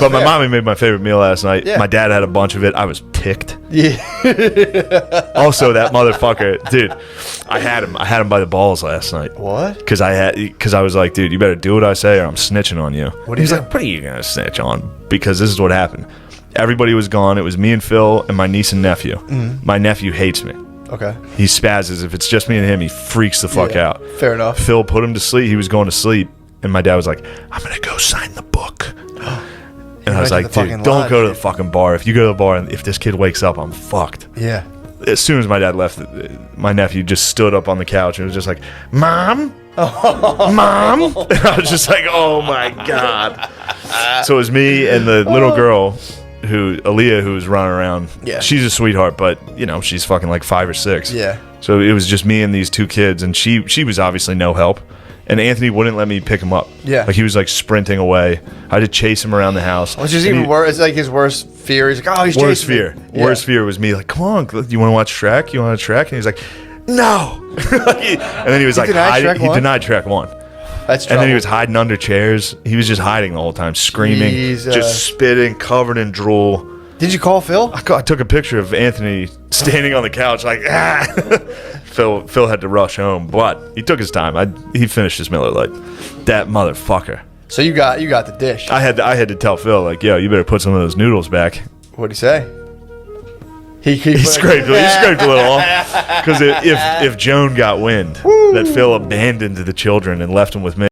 But my mommy made my favorite meal last night. Yeah. My dad had a bunch of it. I was ticked. Yeah. Also, that motherfucker, dude. I had him by the balls last night. What? Because I was like, dude, you better do what I say or I'm snitching on you. What He's like, what are you gonna snitch on? Because this is what happened. Everybody was gone. It was me and Phil and my niece and nephew. Mm-hmm. My nephew hates me. Okay. He spazzes. If it's just me and him, he freaks the fuck out. Fair enough. Phil put him to sleep. He was going to sleep. And my dad was like, I'm going to go sign the book. And I was like, dude, don't go to the fucking bar. If you go to the bar and if this kid wakes up, I'm fucked. Yeah. As soon as my dad left, my nephew just stood up on the couch and was just like, Mom? Mom? And I was just like, oh my God. So it was me and the little girl. Aaliyah, who was running around. Yeah. She's a sweetheart, but she's fucking like 5 or 6. Yeah. So it was just me and these 2 kids, and she was obviously no help. And Anthony wouldn't let me pick him up. Yeah. Like he was like sprinting away. I had to chase him around the house. Which is even worse. It's like his worst fear. He's like, oh, he's worst chasing fear. me. Yeah. Worst fear was me like, come on, you want to watch Shrek? You want to Shrek? And he's like, no. And then he was like, he denied Shrek 1. That's trouble. And then he was hiding under chairs. He was just hiding the whole time, screaming, just spitting, covered in drool. Did you call Phil? I took a picture of Anthony standing on the couch like, ah. Phil had to rush home, but he took his time. He finished his Miller Lite. That motherfucker. So you got the dish. I had to tell Phil like, yo, you better put some of those noodles back. What'd he say? He scraped a little off because if Joan got wind that Phil abandoned the children and left them with me.